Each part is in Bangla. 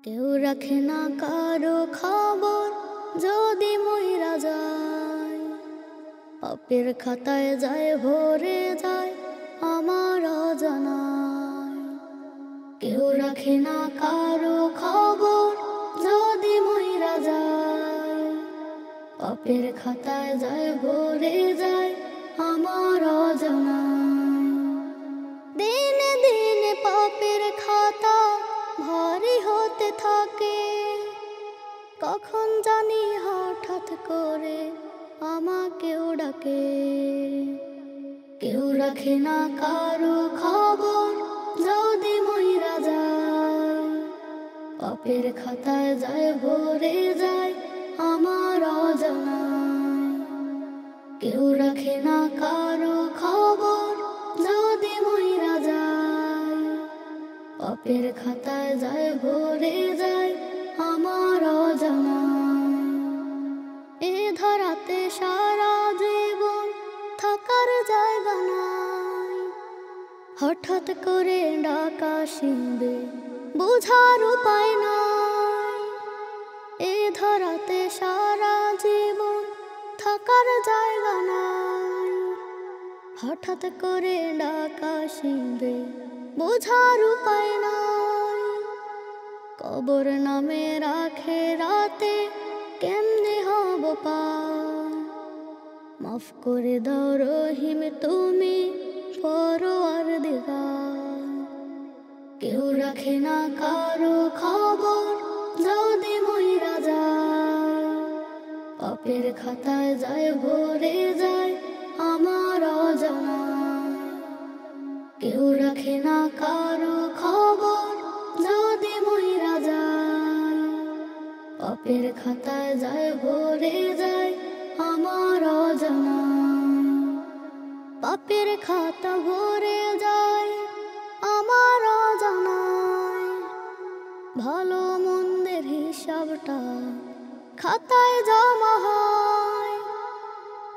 কেউ রাখে না কারো খবর যদি মইরা যায়, পাপের খাতায় যায় ভরে যায় আমার অজানায়। কেউ রাখে না কারো খবর যদি মইরা যায়, পাপের খাতায় যায় ভরে যায় আমার অজানায়। দিনে দিনে পাপের খাতা ভারী হতে থাকে, কখন জানি হঠাৎ করে আমাকেও ডাকে। কেউ রাখে না কারো খবর যদি মইরা যায়, পাপের খাতায় যায় ভরে যায় আমার অজানায়। কেউ রাখে না কারো খবর যদি মইরা যায়, পাপের খাতায় যায় ভরে যায় আমার অজানায়। এ ধরাতে সারা জীবন থাকার জায়গা নাই, হঠাৎ করে ডাকা শিবে বুঝার উপায় নাই। এ ধরাতে সারা জীবন থাকার জায়গা নাই, হঠাৎ করে ডাকা শিবে বুঝার উপায় নাই। কবর নামে রাখে রাতে কেমনে হব পার, মাফ করে দাও রহিম তুমি পরওয়ারদিগার। কেউ রাখে না কারো খবর যদি মইরা যায়, পাপের খাতায় যায় ভরে যায় আমার অজানায়। কেউ রাখে না কারো খবর যদি মইরা যায়, পাপের খাতায় যায় ভরে যায় আমার অজানায়। পাপের খাতা ভরে যায় আমার অজানায়, ভালো মন্দের হিসাবটা খাতায় জমা হয়।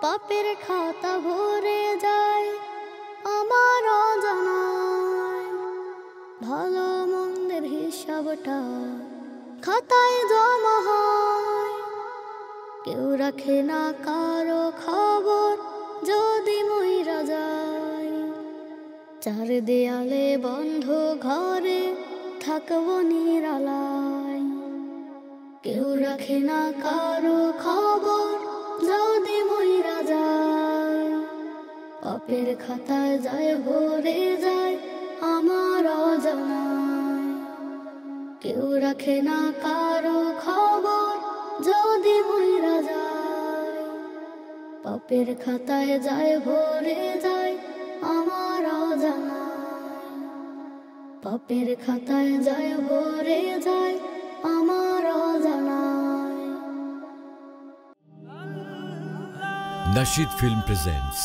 পাপের খাতা ভরে যায় আমার অজানায়, ভালো মন্দের হিসাবটা খাতায় জমা হয়। কেউ রাখে না কারো খবর যদি মইরা যায়, চার দেয়ালে বন্ধ ঘরে থাকবো নিরালায়। কেউ রাখে না কারো খবর যদি মইরা যায়, পাপের খাতায় যায় ভরে যায় আমার অজানায়। কেউ রাখে না কারো খবর যদি মইরা যায়, পাপের খাতায় যায় ভরে যায় আমার অজানায়। পাপের খাতায় যায় ভরে যায় আমার অজানায়। Nasheed Film presents